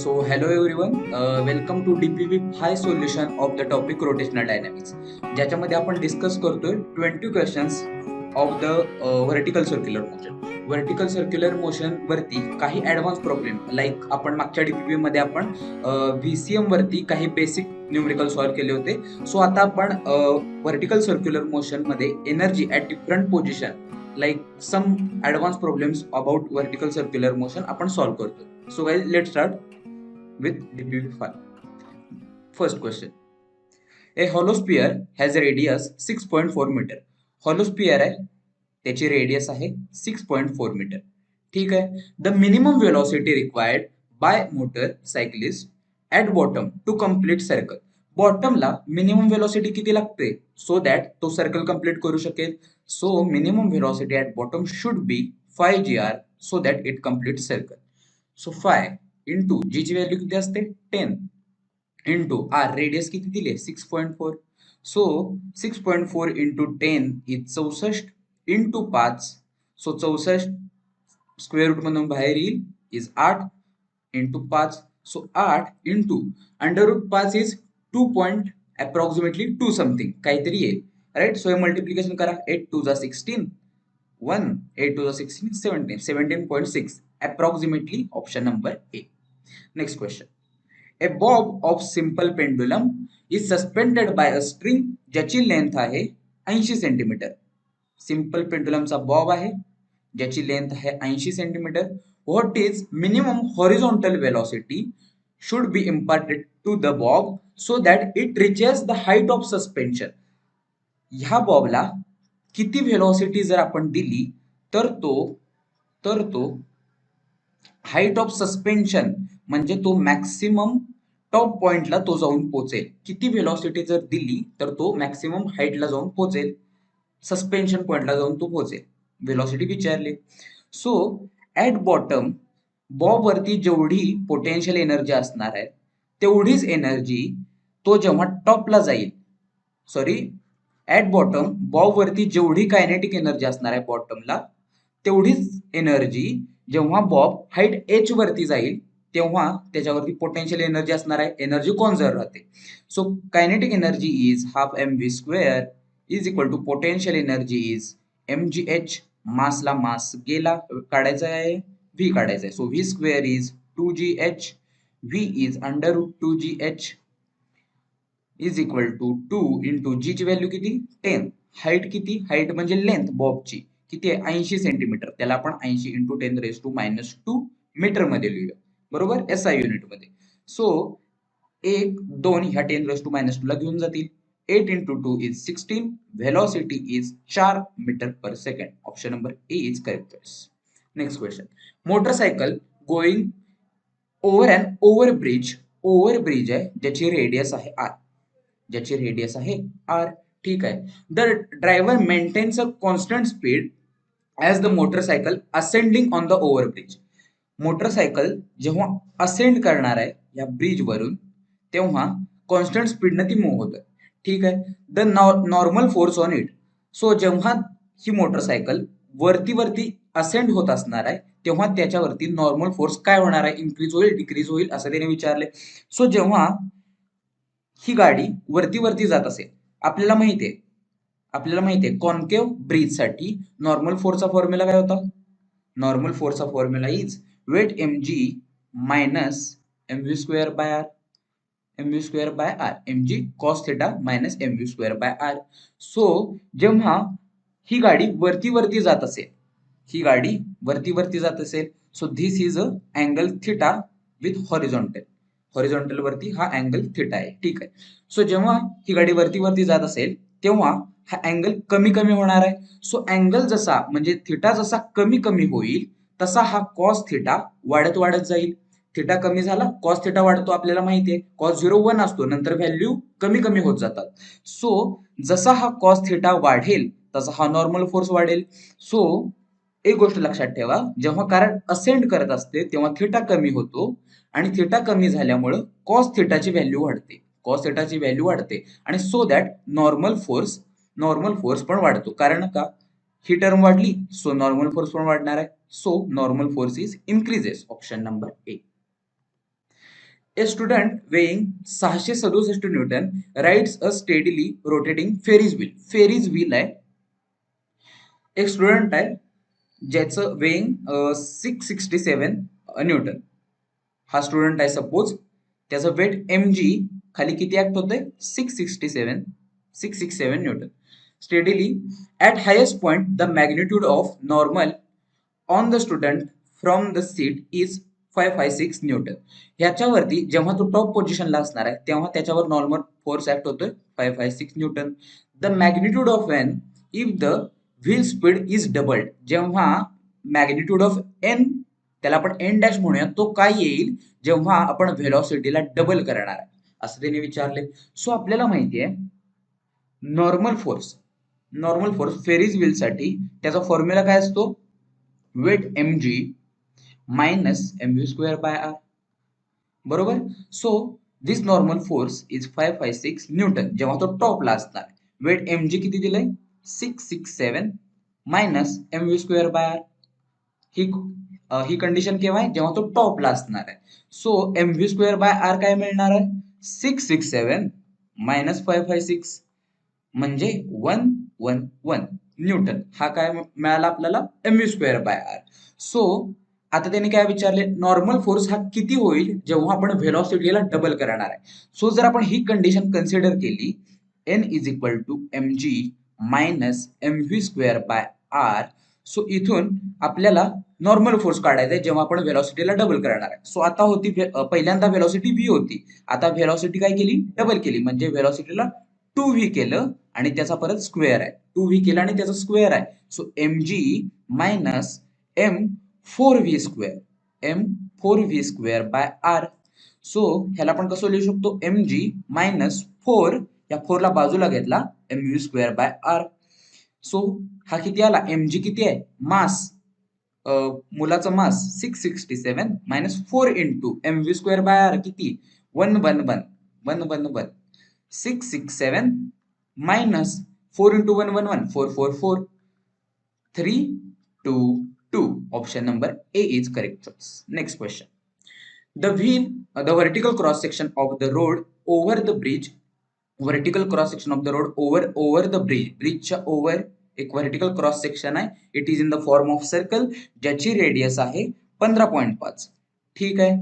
So hello everyone, welcome to DPV High Solution of the topic rotational dynamics. ज्याच्यामध्ये आपण discuss करतोय 20 questions of the vertical circular motion. Vertical circular motion वरती काही advance problem like आपण मागच्या DPV मध्ये आपण VCM वरती काही बेसिक न्यूमेरिकल सॉल्व्ह केले होते. सो आता आपण व्हर्टिकल सर्क्युलर मोशन मध्ये energy at different position like some advance problems about vertical circular motion आपण सॉल्व्ह करतो. So guys, let's start with DPV5. First question. A hollow sphere has a radius 6.4 meter. Hollow sphere आहे, त्याची radius आहे 6.4 metre. ठीक आहे. The minimum velocity required by motorcyclist at bottom to complete circle. बॉटमला minimum velocity किती लागते so that तो circle complete करू शकेल. So minimum velocity at bottom should be 5 gr so that it complete circle. So 5 into g ची value किती असते 10 into R radius किती दिले 6.4. So 6.4 into 10 is 64 into 5. So 64 square root मधून बाहेर येईल is 8 into 5. So 8 into under root 5 is 2 point approximately 2 something काहीतरी येईल राईट. सो हे मल्टिप्लिकेशन करा 8 2 जा 16 1 8 2 जा 16 17 17.6 approximately option number A. Next question. A bob of simple pendulum is suspended by a string ज्याची लेंथ आहे 80 सेंटीमीटर. सिंपल पेंडुलमचा बॉब आहे ज्याची लेंथ आहे 80 centimetre. What is minimum horizontal velocity should be imparted to the bob so that it reaches the height of suspension. ह्या बॉबला किती velocity जर आपण दिली तर तो हाईट ऑफ सस्पेन्शन म्हणजे तो मॅक्सिमम टॉप पॉइंटला तो जाऊन पोहोचेल. किती व्हेलॉसिटी जर दिली तर तो मॅक्सिमम हाईटला जाऊन पोहोचेल, सस्पेन्शन पॉइंटला जाऊन तो पोहोचेल. व्हेलॉसिटी विचारली. सो ऍट बॉटम बॉब वरती जेवढी पोटेन्शियल एनर्जी असणार आहे तेवढीच एनर्जी तो जेव्हा टॉपला जाईल, सॉरी ऍट बॉटम बॉब वरती जेवढी कायनेटिक एनर्जी असणार आहे बॉटमला तेवढीच एनर्जी जेव्हा बॉब हाईट एच वरती जाईल तेव्हा त्याच्यावरती पोटेन्शियल एनर्जी असणार आहे. एनर्जी कॉन्झर्व राहते. So kinetic energy is half mv square is equal to potential energy is mgh. मासला मास गेला काढायचा आहे, v काढायचा आहे. So v square is 2gh, v is under root 2gh is equal to 2 into g ची value किती 10. Height किती, height म्हणजे लेंथ बॉबची किती आहे 80 सेंटीमीटर. त्याला आपण 80 into 10 raise to minus 2 metre मध्ये लिहूया बरोबर SI युनिट मध्ये. सो 1 2 ह्या 10 रेज टू मायनस 2 ला घेऊन जातील. 8 into 2 is 16. Velocity is 4 metre per second. Option number A is correct choice. Next question. Motorcycle going over and overbridge. Overbridge आहे ज्याची रेडियस आहे आर, ज्याची रेडियस आहे आर. ठीक आहे. The driver maintains a constant speed as the motorcycle ascending on the overbridge. Motorcycle जेव्हा ascend करणार आहे या ब्रिज वरून तेव्हा कॉन्स्टंट स्पीडनं ती मूव्ह होतं. ठीक आहे. The normal force on it. So जेव्हा ही मोटरसायकल वरती असेंड होत असणार आहे तेव्हा त्याच्यावरती नॉर्मल फोर्स काय होणार आहे, इन्क्रीज होईल डिक्रीज होईल असं त्याने विचारले. सो जेव्हा ही गाडी वरती जात असेल आपल्याला माहितीये कॉन्केव्ह ब्रिज साठी नॉर्मल फोर्सचा फॉर्म्युला काय होता. नॉर्मल फोर्सचा formula is weight mg minus mv square by r. mv square by r, mg cos theta minus mv square by R. So जेव्हा ही गाडी वरती जात असेल so this is a angle theta with horizontal वरती हा angle theta आहे. ठीक आहे. सो जेव्हा ही गाडी वरती जात असेल तेव्हा हा अँगल कमी होणार आहे. सो अँगल जसा म्हणजे थिटा जसा कमी होईल तसा हा कॉस थिटा वाढत जाईल. थिटा कमी झाला कॉस थिटा वाढतो. आपल्याला माहितीये कॉस 0 1 असतो, नंतर व्हॅल्यू कमी होत जातात. सो जसा हा कॉस थिटा वाढेल तसा हा नॉर्मल फोर्स वाढेल. सो एक गोष्ट लक्षात ठेवा, जेव्हा कार असेंड करत असते तेव्हा थिटा कमी होतो आणि थिटा कमी झाल्यामुळं कॉस थिटाची व्हॅल्यू वाढते आणि सो दॅट नॉर्मल फोर्स पण वाढतो. कारण का ही टर्म वाढली सो नॉर्मल फोर्स पण वाढणार आहे. So normal force is increases. Option number A. A student weighing 667 newton rides a steadily rotating Ferris wheel. Ferris wheel आहे. एक स्टुडंट आहे ज्याचं वेईंग 667 न्यूटन. हा स्टुडंट आहे सपोज. त्याचं वेट एम जी खाली किती ऍक्ट होतंय 667 newton. Steadily at highest point the magnitude of normal on the student from the seat is 556 Newton. ह्याच्यावरती जेव्हा तो टॉप पोझिशनला असणार आहे तेव्हा त्याच्यावर नॉर्मल फोर्स ऍक्ट होतोय 556 newton. The magnitude of N if the wheel speed is doubled. जेव्हा मॅग्निट्यूड ऑफ एन, त्याला आपण एन डॅश म्हणूया, तो काय येईल जेव्हा आपण व्हेलॉसिटीला डबल करणार आहे असं त्यांनी विचारले. सो आपल्याला माहिती आहे नॉर्मल फोर्स फेरीज व्हील साठी त्याचा फॉर्म्युला काय असतो, weight M G minus M V square by r. बरोबर. So this normal force is 556 newton जेव्हा तो टॉपला असणार. वेट एम जी किती दिलंय 667 minus M V square by R. ही कंडिशन केव्हा आहे जेव्हा तो टॉपला असणार आहे. So M V square by R काय मिळणार आहे 667 मायनस 556 म्हणजे 111 न्यूटन. हा काय मिळाला आपल्याला M V square by R. So आता त्यांनी काय विचारले नॉर्मल फोर्स हा किती होईल जेव्हा आपण व्हेलॉसिटीला डबल करणार आहे. सो जर आपण ही कंडिशन कन्सिडर केली N is equal to M G minus M V square by R. So इथून आपल्याला नॉर्मल फोर्स काढायचा आहे जेव्हा आपण व्हेलॉसिटीला डबल करणार आहे. सो आता होती पहिल्यांदा व्हेलॉसिटी व्ही होती, आता व्हेलॉसिटी काय केली डबल केली म्हणजे व्हेलॉसिटीला 2v केलं आणि त्याचा परत स्क्वेअर आहे. 2v केलं आणि त्याचा स्क्वेअर आहे. So M G minus M 4v square, M 4v square by R. So ह्याला आपण कसं लिहू शकतो एम जी मायनस 4, या 4 ला बाजूला घेतला M V square by R. So हा किती आला एम जी किती आहे मास, मुलाचं mass 667 minus 4 into M V square by R किती 111 667 minus 4 into 111 444 322. Option number A is correct choice. Next question. The vertical cross section of the road over the bridge. Vertical cross section of the road over the bridge. Bridge च्या over एक vertical cross section आहे. It is in the form of circle ज्याची radius आहे 15.5. ठीक आहे,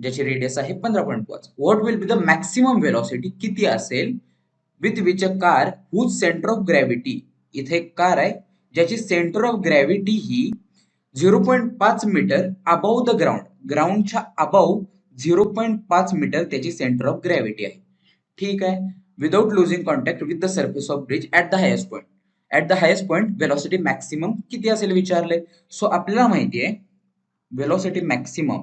ज्याची radius आहे 15.5. What will be the maximum velocity किती असेल with which a car whose centre of gravity. इथे एक कार आहे ज्याची सेंटर ऑफ ग्रॅव्हिटी ही 0.5 मीटर अबाव द ग्राउंड, ग्राउंडच्या अबाव 0.5 मीटर त्याची सेंटर ऑफ ग्रॅव्हिटी आहे. ठीक आहे, without losing contact with the surface of bridge at the highest point. At the highest point velocity maximum किती असेल विचारले. सो आपल्याला माहिती आहे वेलॉसिटी मॅक्सिमम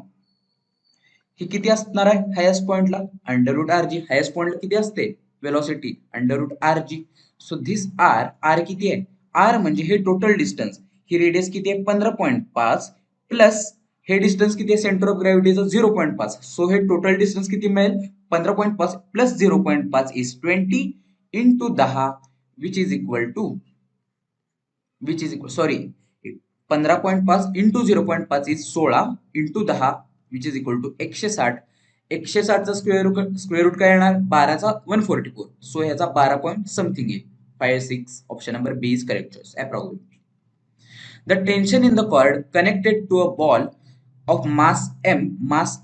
ही किती असणार आहे हायेस्ट पॉइंटला under root R G. Highest पॉइंटला किती असते velocity under root R G. So this R किती आहे आर म्हणजे हे टोटल डिस्टन्स, ही रेडियस किती आहे 15.5 प्लस हे डिस्टन्स किती आहे सेंटर ऑफ ग्रॅव्हिटीचं 0.5. सो हे टोटल डिस्टन्स किती मिळेल 15.5 plus 0.5 is 20 into 10 which is equal to 15.5 into 0.5 is 16 into 10 which is equal to 160. 160चा स्क्वेअर रूट काय येणार 12चा 144. सो ह्याचा 12 पॉईंट समथिंग येईल 56. Option number B is correct choice approximately. The tension in the cord connected to a ball of mass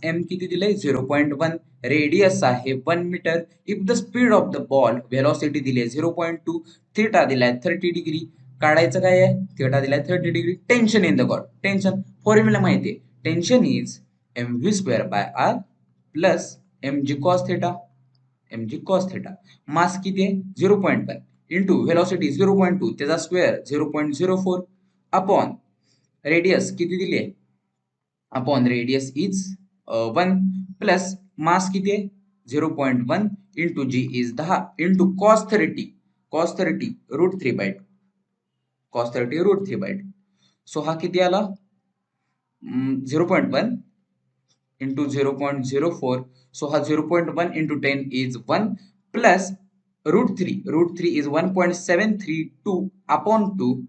M किती दिले 0.1, radius आहे 1 metre. If the speed of the ball velocity दिली 0.2, theta दिलाय 30 degree. काढायचं काय आहे theta दिलाय 30 degree. Tension in the cord, tension formula माहिती आहे tension is m V square by R plus m g cos theta. Mass किती आहे 0.1 इंटू व्हेलॉसिटी 0.2 त्याचा स्क्वेअर 0.04 अपॉन रेडियस किती दिली आहे upon radius is 1 plus mass किती आहे 0.1 into G is 10 into cos 30 root 3/2. So हा किती आला 0.1 इंटू 0.04. सो हा 0.1 into 10 is 1 plus root 3 is 1.732 upon 2.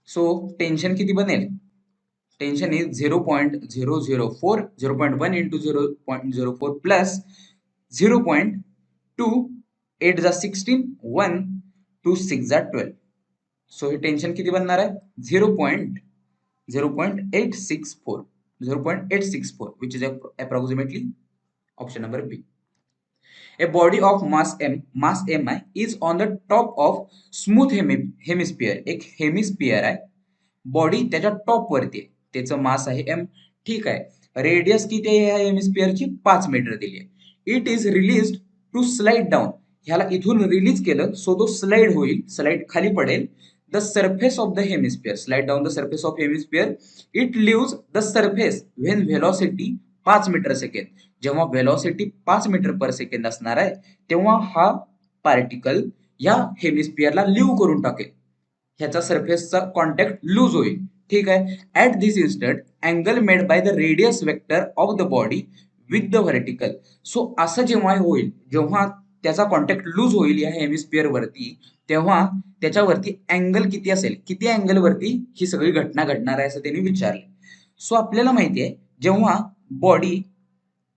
So tension किती बनेल टेन्शन इज 0.004, 0.1 into 0.04 plus 0.2, 8 जा 16, 1, 2 6 जा 12. सो हे टेन्शन किती बनणार आहे? 0.864, 0.864, which is approximately option number B. A body of mass mi is on the top of smooth hemisphere. एक hemisphere आहे, बॉडी त्याच्या टॉप वरती आहे, त्याचं मास आहे m. ठीक आहे, रेडियस किती आहे या हेमिस्फियरची? 5 मीटर दिली आहे. It is released to slide down. ह्याला इथून रिलीज केलं सो तो स्लाइड होईल, स्लाइड खाली पडेल. The surface of the hemisphere, slide down the surface of hemisphere. It leaves the surface when velocity 5 metre second. जेव्हा व्हेलॉसिटी 5 मीटर पर सेकंड असणार आहे तेव्हा हा पार्टिकल या हेमिस्फियरला लिव्ह करून टाकेल, ह्याचा सरफेसचा कॉन्टॅक्ट लूज होईल. ठीक आहे. At this instant angle made by the radius vector of the body with the vertical. So असं जेव्हा होईल, जेव्हा त्याचा कॉन्टॅक्ट लूज होईल या हेमिस्फियर वरती, तेव्हा त्याच्यावरती अँगल किती असेल, किती अँगल वरती ही सगळी घटना घडणार आहे असं त्यांनी विचारले. सो आपल्याला माहिती आहे जेव्हा बॉडी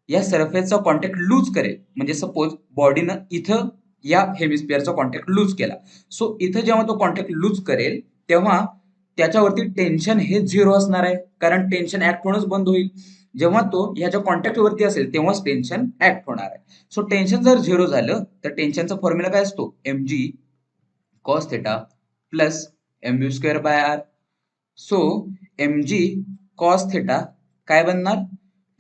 या सरफेसचा कॉन्टॅक्ट लूज करेल, म्हणजे सपोज बॉडीनं इथं या हेमिस्फियरचा कॉन्टॅक्ट लूज केला, सो इथं जेव्हा तो कॉन्टॅक्ट लूज करेल तेव्हा त्याच्यावरती टेन्शन हे 0 असणार आहे, कारण टेन्शन ऍक्ट होणंच बंद होईल. जेव्हा तो ह्याच्या कॉन्टॅक्ट वरती असेल तेव्हाच टेन्शन ऍक्ट होणार आहे. सो टेन्शन जर 0 झालं तर टेन्शनचा फॉर्म्युला काय असतो? mg cos theta plus mv square by R. So mg cos theta काय बनणार?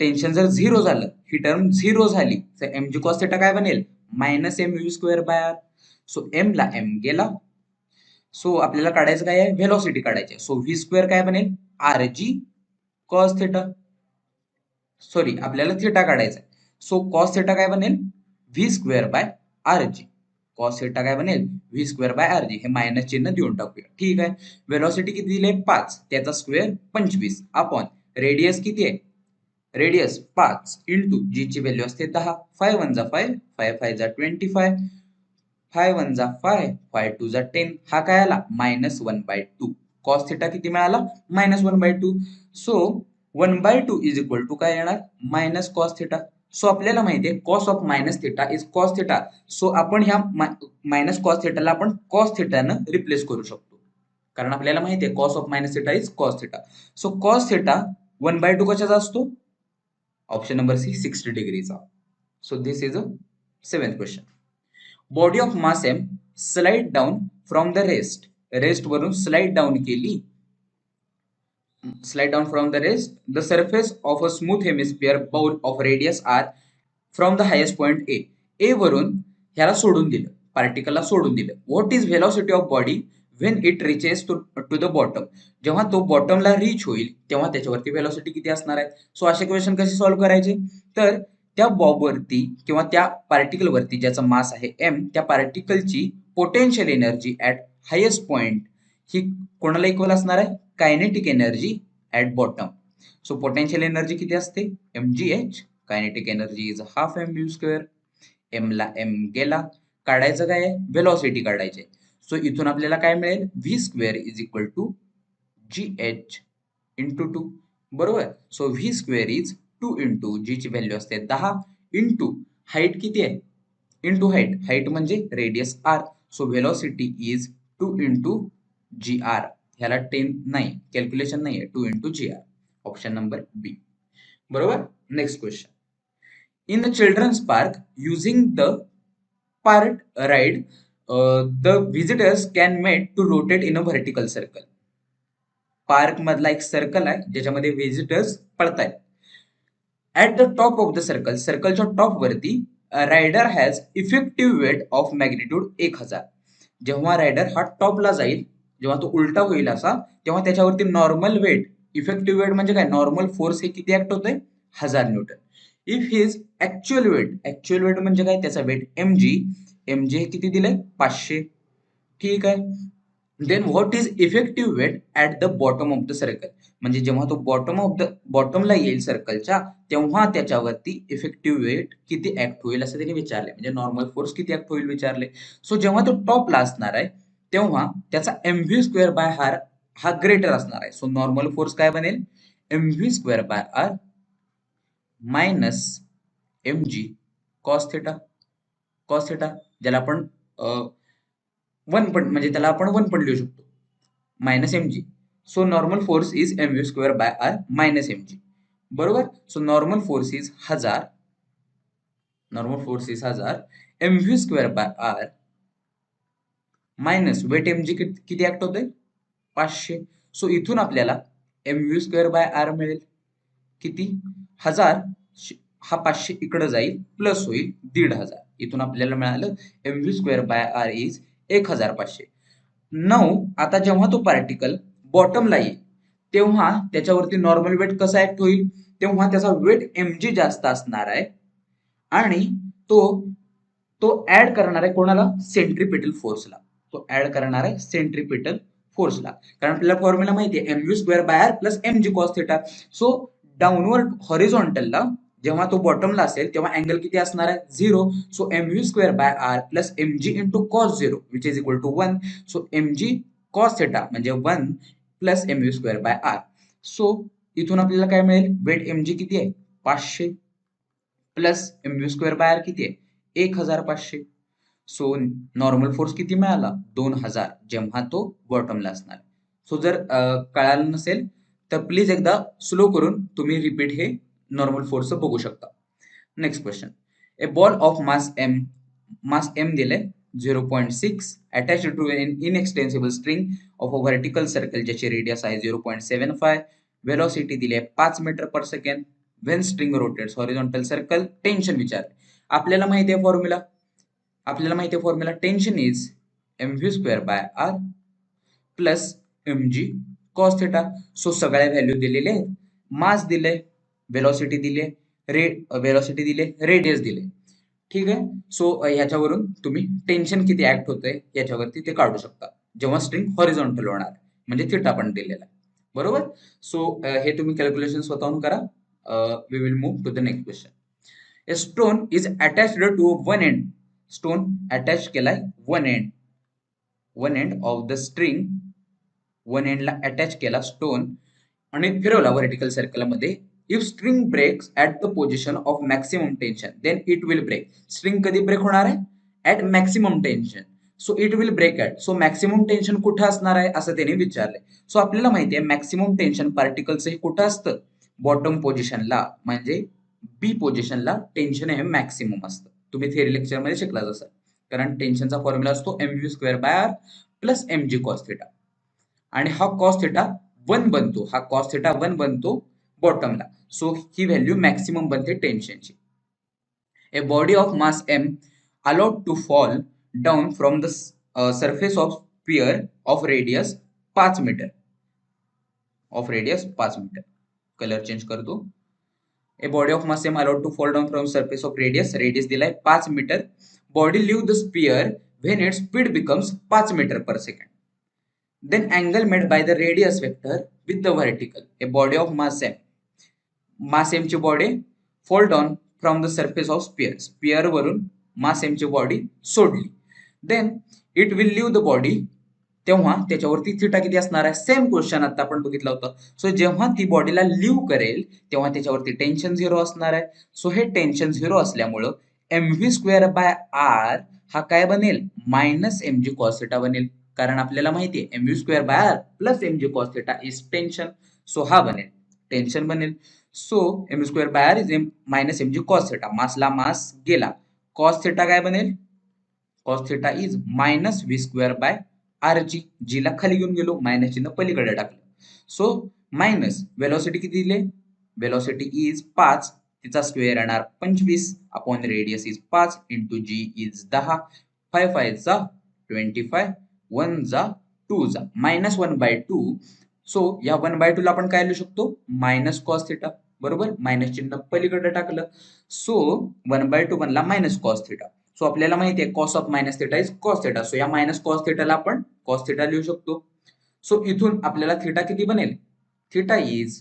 टेन्शन जर 0 झालं, ही टर्म 0 झाली तर mg cos थीटा काय बनेल? Minus mv square by R. So m ला m गेला. सो आपल्याला काढायचं काय आहे? व्हेलॉसिटी काढायची आहे. सो व्ही स्क्वेअर काय बनेल? rg cos theta. सॉरी, आपल्याला थीटा काढायचा आहे. सो cos थीटा काय बनेल? V square bye rg. cos theta काय बनेल? V square bye rg. हे मायनस चिन्ह देऊन टाकूया. ठीक आहे. व्हेलॉसिटी किती दिले? 5, त्याचा स्क्वेअर 25 अपॉन रेडियस किती आहे? रेडियस 5 इंटू जी ची व्हॅल्यू असते 10. 5 1 जा 5, 5 5 जा 25, 5 1 जा 5, 5 2 जा 10. हा काय आला? -1/2. कॉस थिटा किती मिळाला? -1/2. सो 1/2 इज इक्वल टू काय येणार? Minus cos theta. सो आपल्याला माहिती आहे cos of minus theta is cos theta. So आपण ह्या मायनस कॉस थिटाला आपण कॉस थिटानं रिप्लेस करू शकतो, कारण आपल्याला माहिती आहे cos of minus theta is cos theta. So cos theta 1/2 कशाचा असतो? ऑप्शन नंबर सी 60 डिग्रीचा. So this is a 7th question. Body of mass m slide down from the rest. Rest वरून स्लाइड डाऊन केली. Slide down from the rest. The surface of a smooth hemisphere bowl of radius r from the highest point A. A वरून ह्याला सोडून दिलं, पार्टिकलला सोडून दिलं. What is velocity of body when it reaches to the bottom. जेव्हा तो बॉटमला reach होईल तेव्हा त्याच्यावरती व्हेलॉसिटी किती असणार आहे? सो असे क्वेश्चन कसे सॉल्व्ह करायचे? तर त्या बॉबवरती किंवा त्या पार्टिकलवरती ज्याचं मास आहे m, त्या पार्टिकलची potential energy at highest point ही कोणाला इक्वल असणार आहे? Kinetic energy at bottom. So potential energy किती असते? mgh. Kinetic energy is half mv square. m ला m गेला. काढायचं काय आहे? व्हेलॉसिटी काढायची. सो इथून आपल्याला काय मिळेल? V square is equal to gh into 2. बरोबर. So v square is 2 into g ची व्हॅल्यू असते 10 इंटू हाईट किती आहे? Into height. हाईट म्हणजे radius r. So velocity is 2 into g r. ह्याला 10 नाही, कॅल्क्युलेशन नाही आहे. 2 into g r. Option number B. बरोबर. Next question. In the children's park using the part ride the visitors can made to rotate in a vertical circle. Park मधला एक circle आहे ज्याच्यामध्ये visitors पळतायत. At the top of the circle, सर्कलच्या top वरती rider has effective weight of magnitude 1000. जेव्हा rider हा टॉपला जाईल, जेव्हा तो उलटा होईल असा, तेव्हा त्याच्यावरती नॉर्मल वेट, इफेक्टिव्ह वेट म्हणजे काय? नॉर्मल फोर्स हे किती ऍक्ट होतंय? 1000 newton. If his actual weight, actual weight म्हणजे काय? त्याचा वेट mg. mg हे किती दिलंय? 500. ठीक आहे. Then what is effective weight at the bottom of the circle. म्हणजे जेव्हा तो बॉटमला येईल सर्कलच्या, तेव्हा त्याच्यावरती इफेक्टिव्ह वेट किती ऍक्ट होईल असं त्यांनी विचारले. म्हणजे नॉर्मल फोर्स किती ऍक्ट होईल विचारले. सो जेव्हा तो टॉपला असणार आहे तेव्हा त्याचा mv स्क्वेअर बाय हा ग्रेटर असणार आहे. सो नॉर्मल फोर्स काय बनेल? mv square by R minus mg cos theta. Cos theta ज्याला आपण वन पण म्हणजे त्याला आपण वन पण लिहू शकतो, minus mg. So normal force is mv square by R minus mg. बरोबर. So normal force is 1000. Normal force is 1000 mv square by R minus weight mg किती ऍक्ट होतंय 500. सो इथून आपल्याला mv स्क्वेअर बाय आर मिळेल किती 1000. हा 500 इकडे जाईल प्लस होईल 1500. इथून आपल्याला मिळालं mv square by R is 1500. आता जेव्हा तो पार्टिकल बॉटमला येईल तेव्हा त्याच्यावरती नॉर्मल वेट कसा ऍक्ट होईल, तेव्हा त्याचा वेट mg जास्त असणार आहे आणि तो तो ऍड करणार आहे कोणाला, सेंट्रीपिटल फोर्सला. तो ऍड करणार आहे सेंट्रीपिटल फोर्सला, कारण आपल्याला फॉर्म्युला माहिती आहे mv square by R plus mg cos theta. So downward हॉरिझॉन्टलला जेव्हा तो बॉटमला असेल तेव्हा अँगल किती असणार आहे 0. So mv square by R plus mg into cos 0 which is equal to 1. So mg cos theta म्हणजे 1 plus mv square by R. So इथून आपल्याला काय मिळेल, वेट mg किती आहे 500 plus mv square by R किती आहे 1500. सो नॉर्मल फोर्स किती मिळाला 2000 जेव्हा तो बॉटमला असणार. सो जर कळालं नसेल तर प्लीज एकदा स्लो करून तुम्ही रिपीट हे नॉर्मल फोर्स बघू शकता. Next question. A ball of mass m दिले 0.6 attach to an inextensible string of a vertical circle ज्याची रेडियस आहे 0.75. वेलोसिटी दिली आहे 5 metre per second. When string rotates horizontal circle. Tension विचार. आपल्याला माहिती आहे formula tension is mv square by R plus mg cos theta. So सगळ्या value दिलेले आहेत. मास दिले, वेलोसिटी दिले, रेडियस दिले. ठीक आहे. सो ह्याच्यावरून तुम्ही टेन्शन किती ऍक्ट होतंय याच्यावरती ते काढू शकता जेव्हा स्ट्रिंग हॉरिझॉन्टल होणार, म्हणजे थिटा पण दिलेला आहे. बरोबर. सो हे तुम्ही कॅल्क्युलेशन स्वतःहून करा. We will move to the next question. A stone is attached to one end. Stone attach केलाय one end of the string. One एंडला अटॅच केला स्टोन आणि फिरवला व्हर्टिकल सर्कल मध्ये. If string breaks at the position of maximum tension then it will break. String कधी break होणार आहे at maximum tension. So it will break at. So maximum tension कुठं असणार आहे असं त्याने विचारलंय. सो आपल्याला माहिती आहे मॅक्सिमम टेन्शन पार्टिकलचं हे कुठं असतं, बॉटम पोझिशनला, म्हणजे बी पोझिशनला टेन्शन हे मॅक्सिमम असतं. तुम्ही थिअरी लेक्चर मध्ये शिकलाच असाल, कारण टेन्शनचा फॉर्म्युला असतो mv square by R plus mg cos theta. आणि हा कॉस थिटा 1 बनतो बॉटमला. सो ही व्हॅल्यू मॅक्सिमम बनते टेन्शनची. A body of mass m allowed to fall down from the surface of sphere of radius 5 metre. Colour change करतो. A body of mass m allowed to fall down from surface of radius दिलाय 5 metre. Body leave the sphere when its speed becomes 5 metre per second. Then angle made by the radius vector with the vertical. A body of mass m ची body fall down from the surface of sphere वरून mass m ची body सोडली. Then it will leave the body. तेव्हा त्याच्यावरती theta किती असणार आहे, same question आता आपण बघितलं होतं. सो जेव्हा ती बॉडीला लिव्ह करेल तेव्हा त्याच्यावरती टेन्शन 0 असणार आहे. सो हे टेन्शन 0 असल्यामुळं mv स्क्वेअर बाय आर हा काय बनेल मायनस mg कॉस थिटा बनेल, कारण आपल्याला माहिती आहे mv square by R plus mg cos theta is tension. So हा बनेल टेन्शन बनेल. So mv square by R is minus mg cos theta. मासला मास गेला, कॉस थिटा काय बनेल, cos theta is minus v square by r g ला खाली घेऊन गेलो, मायनस चिन्ह पलीकडे टाकलं. सो मायनस वेलोसिटी किती दिले, वेलोसिटी इज 5, तिचा स्क्वेअर येणार 25 upon radius is 5 into G is 10. 5 5 जा 25, 1 जा 2 जा मायनस 1/2. सो या 1/2 ला आपण काय लिहू शकतो मायनस कॉस थिटा. बरोबर. मायनस चिन्ह पलीकडे टाकलं. सो 1/2 बनला मायनस कॉस थिटा. सो आपल्याला माहिती आहे cos of minus theta is cos theta. So या मायनस कॉस थिटाला आपण कॉस थिटा लिहू शकतो. सो इथून आपल्याला थिटा किती बनेल, theta is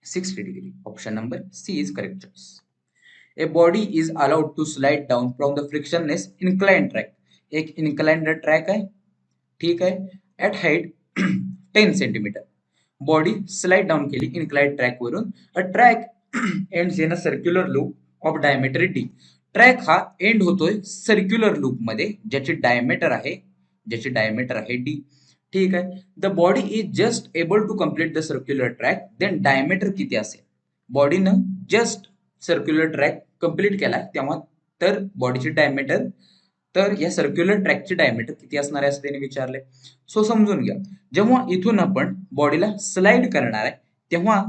60 degree. Option number C is correct choice. A body is allowed to slide down from the frictionless incline track. एक inclined track आहे, ठीक आहे, at height 10 centimetre. Body slide down केली inclined track वरून. A track ends in a circular loop of diameter D. Track हा end होतोय circular loop मध्ये ज्याची डायमीटर आहे डी. ठीक आहे. The body is just able to complete the circular track, then diameter किती असेल? बॉडीनं जस्ट सर्क्युलर ट्रॅक कंप्लीट केला तेव्हा तर बॉडीची डायमीटर, तर या सर्क्युलर ट्रॅकची डायमीटर किती असणार आहे असं त्यांनी विचारले. सो समजून घ्या, जेव्हा इथून आपण बॉडीला स्लाइड करणार आहे तेव्हा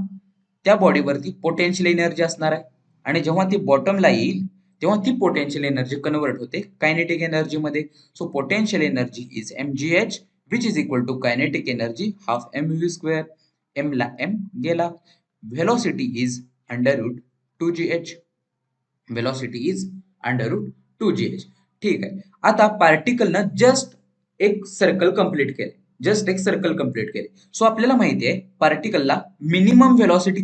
त्या बॉडीवरती पोटेन्शियल एनर्जी असणार आहे, आणि जेव्हा ती बॉटमला येईल तेव्हा ती पोटेन्शियल एनर्जी कन्वर्ट होते कायनेटिक एनर्जी मध्ये. So potential energy is mgh which is equal to kinetic energy half mv². M ला एम गेला. Velocity is √2gh. Velocity is √2gh. ठीक आहे. आता पार्टिकलनं जस्ट एक सर्कल कंप्लीट केले. सो आपल्याला माहिती आहे पार्टिकलला मिनिमम व्हेलॉसिटी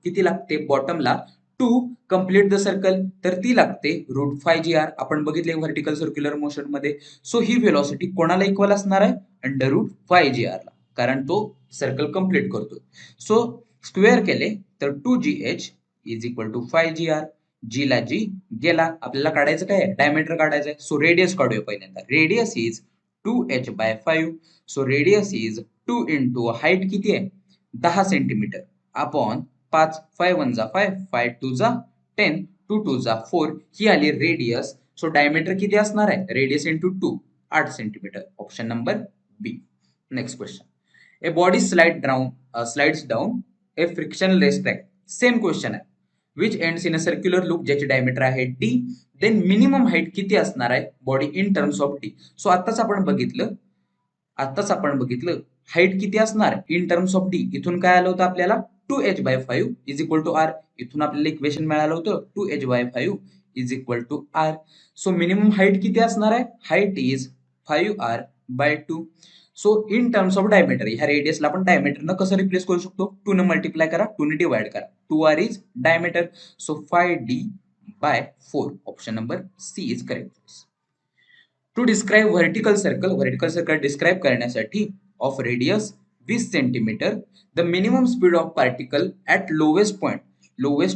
किती लागते बॉटमला टू कंप्लीट द सर्कल, तर ती लागते √5gr. आपण बघितले व्हर्टिकल सर्क्युलर मोशन मध्ये. सो ही व्हेलॉसिटी कोणाला इक्वल असणार आहे? √5gr ला, कारण तो सर्कल कंप्लीट करतोय. सो स्क्वेअर केले तर 2gh is equal to 5gr. जी ला जी गेला. आपल्याला काढायचं काय? डायमीटर काढायचं आहे. सो रेडियस काढूया पहिल्यांदा. Radius is 2h/5. So radius is 2 into height किती आहे? 10 सेंटीमीटर अपॉन 5. 5 1 जा 5, 5 2 जा 10, 2 2 जा 4. ही आली रेडियस. सो डायमीटर किती असणार आहे? Radius into 2, 8 centimetre. Option number B. Next question. A body slides down a frictionless track. Same question आहे. Which ends in a circular loop, ज्याची डायमीटर आहे डी. देन मिनिमम हाईट किती असणार आहे body in terms of D. So आत्ताच आपण बघितलं height किती असणार इन टर्म्स ऑफ डी. इथून काय आलं होतं आपल्याला? 2h/5 is equal to R. इथून आपल्याला इक्वेशन मिळालं होतं 2h/5 is equal to R. So minimum height किती असणार आहे? Height is 5r/2. So in terms of diameter, ह्या रेडियसला आपण डायमीटरनं कसं रिप्लेस करू शकतो? 2 न मल्टिप्लाय करा, 2 ने डिवाइड करा. 2r is diameter. So 5d/4. Option number C is correct. To describe vertical circle describe करण्यासाठी of radius 20 centimetre, the minimum speed of particle at lowest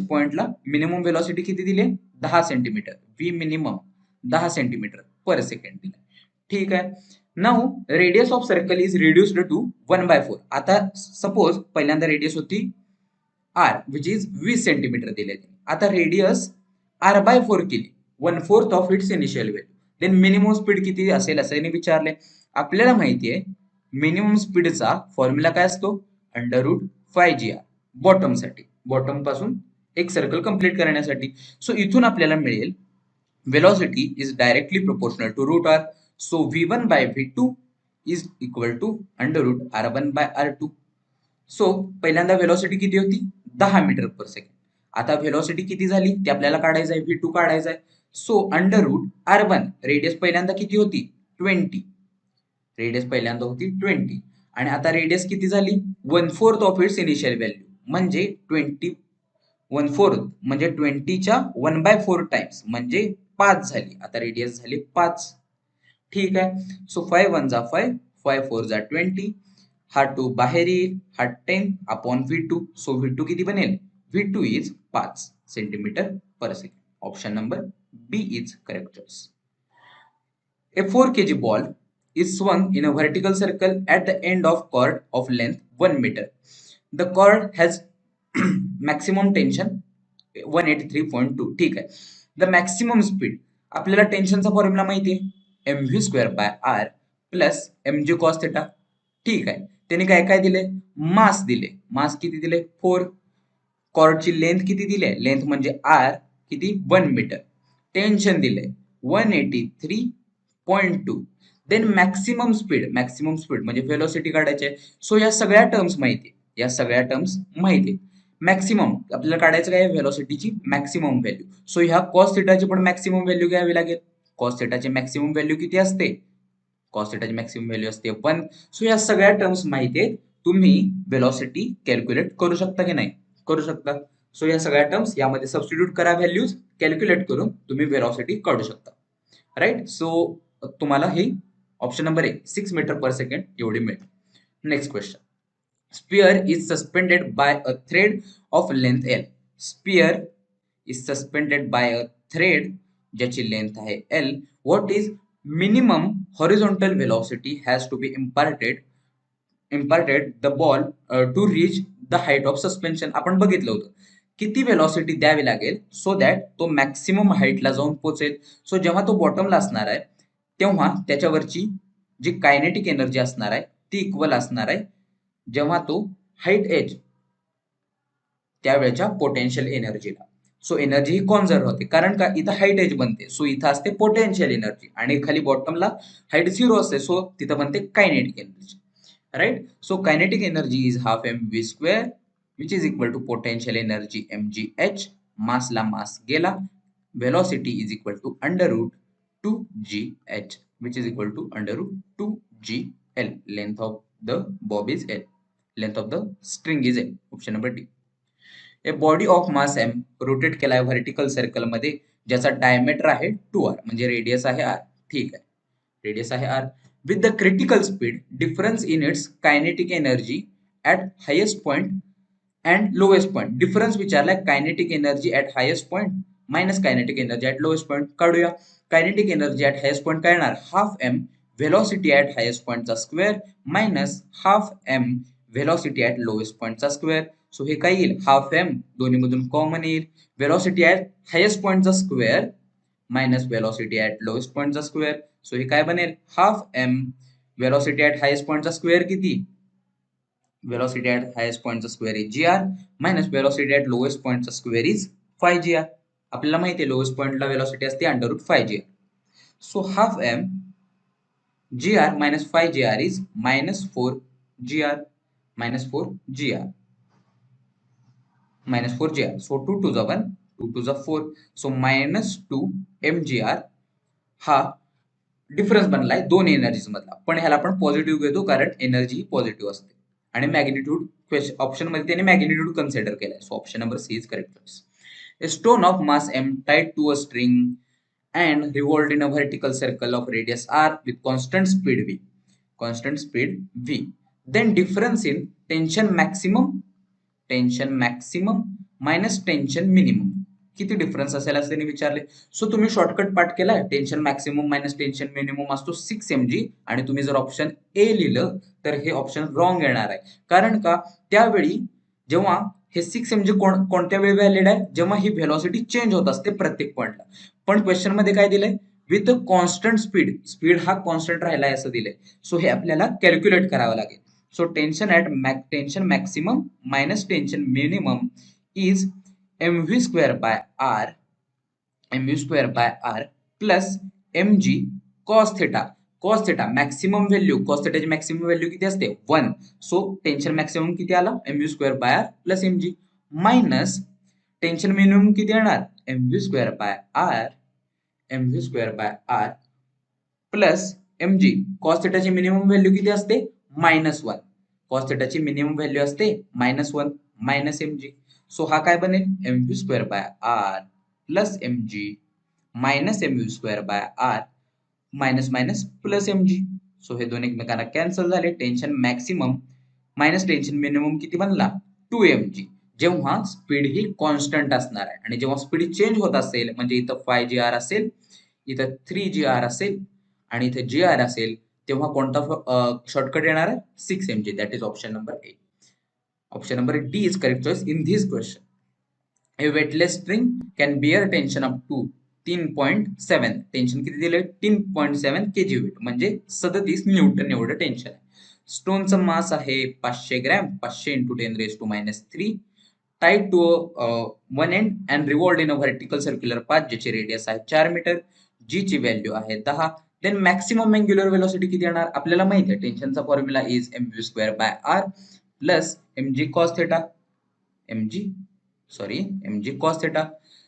पॉइंटला मिनिमम वेलोसिटी किती दिली? 10 centimetre. V minimum 10 centimetre per second दिला. ठीक आहे. Now radius of circle is reduced to 1/4. आता suppose पहिल्यांदा radius होती r विच इज 20 सेंटीमीटर दिले. आता रेडियस r/4 केली, 1/4 of its initial value. Then minimum speed किती असेल असं विचारले. आपल्याला माहिती आहे मिनिमम स्पीडचा फॉर्म्युला काय असतो? √5gr. बॉटम पासून एक सर्कल कंप्लीट करण्यासाठी. सो इथून आपल्याला मिळेल velocity is directly proportional to √r. So v1/v2 is equal to √r1/r2. So पहिल्यांदा वेलोसिटी किती होती? 10 मीटर पर सेकंड. आता वेलोसिटी किती झाली ते आपल्याला काढायचं आहे, v2 काढायचा आहे. सो √r1, रेडियस पहिल्यांदा किती होती? 20. आणि आता रेडियस किती झाली? 1/4 ऑफ इट्स इनिशियल व्हॅल्यू, म्हणजे 1/4 म्हणजे 20च्या 1/4 टाइम्स, म्हणजे 5 झाली. आता रेडियस झाली 5. ठीक आहे. सो 5 1 जा 5, 5 4 जा 20. हा 2 बाहेर येईल, हा 10 अपॉन v2. सो v2 किती बनेल? v2 is 5 centimetre per second. Option number B is correct choice. A 4 kg ball is swung in a vertical circle at the end of cord of length 1 meter. The cord has maximum tension 183.2. ठीक आहे. The maximum speed, आपल्याला टेन्शनचा formula माहिती आहे, mv²/r plus mg cos θ. ठीक आहे. त्याने काय काय दिले? मास दिले. मास किती दिले? 4. कॉर्डची लेंथ किती दिले? लेंथ म्हणजे r किती? 1 मीटर. टेन्शन दिले 183.2. देन मॅक्सिमम स्पीड म्हणजे व्हेलोसिटी काढायची आहे. सो या सगळ्या टर्म्स माहिती. मॅक्सिमम आपल्याला काढायचं काय? व्हेलोसिटीची मॅक्सिमम व्हॅल्यू. सो ह्या कॉस थिटाची पण मॅक्सिमम व्हॅल्यू घ्यावी लागेल. कॉस थिटाची मॅक्सिमम व्हॅल्यू किती असते? कॉस थिटाची मॅक्सिमम व्हॅल्यू असते 1. सो या सगळ्या टर्म्स माहिती आहेत. तुम्ही व्हेलोसिटी कॅल्क्युलेट करू शकता की नाही? करू शकता. सो या सगळ्या टर्म्स यामध्ये सबस्टिट्यूट करा, व्हॅल्यूज कॅल्क्युलेट करून तुम्ही व्हेलॉसिटी काढू शकता. राईट. सो तुम्हाला हे option number 1 6 metre per second एवढी मिळेल. Next question. Sphere is suspended by a thread of length L. Sphere is suspended by a thread ज्याची लेंथ आहे L. What is minimum horizontal velocity has to be imparted the ball to reach the height of suspension. आपण बघितलं होतं किती velocity द्यावी लागेल so that तो maximum हाईटला जाऊन पोहोचेल. सो जेव्हा तो बॉटमला असणार आहे तेव्हा त्याच्यावरची जी कायनेटिक एनर्जी असणार आहे ती इक्वल असणार आहे जेव्हा तो हाईट एज त्यावेळेच्या पोटेन्शियल एनर्जीला. सो एनर्जी ही कॉन्झर्व होते कारण का इथं हाईट एज बनते सो इथं असते पोटेन्शियल एनर्जी आणि खाली बॉटमला हाईट 0 असते सो तिथं बनते kinetic energy. Right. So kinetic energy is half mv square which is equal to potential energy mgh. मासला मास गेला. Velocity is equal to under root 2gh which is equal to under root 2gl. Length of the bob is l. Length of the string is l. Option number D. A body of mass m rotate केलाय vertical circle मध्ये ज्याचा diameter आहे 2r म्हणजे radius आहे r. ठीक आहे. Radius आहे r. With the critical speed difference in its kinetic energy at highest point and lowest point. Difference विचारलाय kinetic energy at highest point minus kinetic energy at lowest point. काढूया. Kinetic energy at highest point काय येणार half m velocity at highest पॉइंटचा square minus half m velocity at lowest पॉइंटचा square. So हे काय येईल half m दोन्ही मधून कॉमन येईल. व्हेलॉसिटी ऍट हायेस्ट पॉइंटचा square minus velocity at lowest पॉइंटचा स्क्वेअर. सो हे काय बनेल half m velocity at highest पॉइंटचा स्क्वेअर किती velocity at highest point चा square is gr minus velocity at lowest point चा स्क्वेअर इज 5gr. आपल्याला माहिती आहे लोएस्ट पॉइंटला velocity असते under root 5gr. So half m gr minus 5gr is minus 4gr minus 4gr minus 4gr. So 2 टू जा 1 2 टू जा 4. सो मायनस 2 mgr हा डिफरन्स बनलाय दोन एनर्जीज मधला पण ह्याला आपण पॉझिटिव्ह घेतो कारण एनर्जी ही पॉझिटिव्ह असते आणि मॅग्निट्यूड क्वेश्चन ऑप्शन मध्ये त्याने मॅग्निट्यूड कन्सिडर केलाय. So option number C is correct choice. A stone of mass m tied to a string and revolved in a vertical circle of radius r with constant speed v. Constant speed v. Then difference in tension maximum minus tension minimum. किती difference असेल असं त्यांनी विचारले. So तुम्ही shortcut part केलाय tension maximum minus tension minimum असतो 6 mg आणि तुम्ही जर ऑप्शन ए लिहिलं तर हे ऑप्शन रॉंग येणार आहे कारण का त्यावेळी जेव्हा हे 6 mg कोणत्या वेळी व्हॅलिड आहे जेव्हा ही व्हेलॉसिटी चेंज होत असते प्रत्येक पॉइंटला. पण क्वेश्चन मध्ये काय दिलंय विथ कॉन्स्टंट स्पीड. स्पीड हा कॉन्स्टंट राहिलाय असं दिलंय. सो हे आपल्याला कॅल्क्युलेट करावं लागेल. So tension maximum minus tension minimum is mv square by r plus mg cos theta. cos theta maximum value cos theta ची मॅक्सिमम व्हॅल्यू किती असते 1. सो टेन्शन मॅक्सिमम किती आला mv square by r plus mg minus tension minimum किती येणार mv square by r plus mg. cos theta ची minimum value किती असते -1. cos theta ची मिनिमम व्हॅल्यू असते -1 मायनस mg. सो हा काय बनेल mv square by r plus mg minus mv square by r minus minus plus mg. So हे दोन एकमेकांना कॅन्सल झाले. Tension maximum minus tension minimum किती बनला 2mg जेव्हा स्पीड ही कॉन्स्टंट असणार आहे आणि जेव्हा स्पीड चेंज होत असेल म्हणजे इथं 5gr असेल इथं 3gr असेल आणि इथे gr असेल तेव्हा कोणता शॉर्टकट येणार आहे 6 mg. That is option number A. Option number D is correct choice in this question. A weightless string can bear tension up to 3.7. Tension किती दिले 3.7 kg weight म्हणजे 37 न्यूटन एवढं टेन्शन आहे. स्टोनचं मास आहे 500 gram 500 into 10 raised to -3 tied to one end and revolved in a vertical circular path ज्याची radius आहे 4 metre. G ची value आहे 10. देन मॅक्सिमम अँग्युलर वेलोसिटी किती येणार आपल्याला माहिती आहे टेन्शनचा formula is mv square by r plus mg cos theta mg cos theta.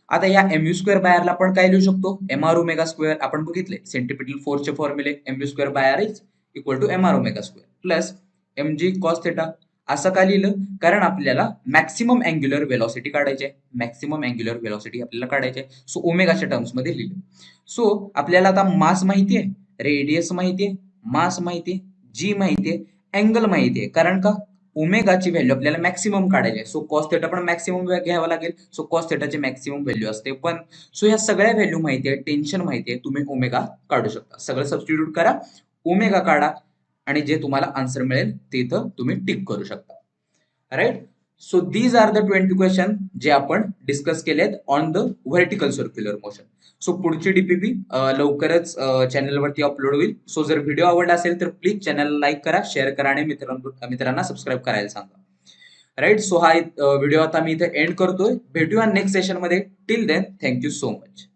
आता या mu स्क्वेअर बाय r ला आपण काय लिहू शकतो mr ओमेगा स्क्वेअर. आपण बघितले सेंट्रिपिटल फोर्सचे फॉर्म्युले mu square by r is equal to mr omega square plus mg cos theta. असं का लिहिलं कारण आपल्याला मॅक्सिमम अँग्युलर वेलोसिटी काढायची आहे. मॅक्सिमम अँग्युलर वेलोसिटी आपल्याला काढायची आहे. सो ओमेगाच्या टर्म्स मध्ये लिहिलं. सो आपल्याला आता मास माहिती आहे रेडियस माहिती आहे मास माहिती आहे g माहिती आहे अँगल माहिती आहे, कारण का ओमेगाची व्हॅल्यू आपल्याला मॅक्सिमम काढायची आहे. सो कॉस थेटा पण मॅक्सिमम घ्यावा लागेल. सो कॉस थेटाची मॅक्सिमम व्हॅल्यू असते 1. सो ह्या सगळ्या व्हॅल्यू माहिती आहे, टेन्शन माहिती आहे, तुम्ही ओमेगा काढू शकता. सगळं सबस्टिट्यूट करा, ओमेगा काढा आणि जे तुम्हाला आन्सर मिळेल ते इथं तुम्ही टिक करू शकता. Right. So these are the 20 question जे आपण डिस्कस केलेत on the vertical circular motion. So पुढची डीपीपी लवकरच चॅनलवरती अपलोड होईल. सो जर व्हिडिओ आवडला असेल तर प्लीज चॅनलला लाईक करा, शेअर करा आणि मित्रांना सबस्क्राईब करायला सांगा. राईट. सो हा व्हिडिओ आता मी इथे एंड करतोय. भेटूया नेक्स्ट सेशन मध्ये. Till then thank you so much.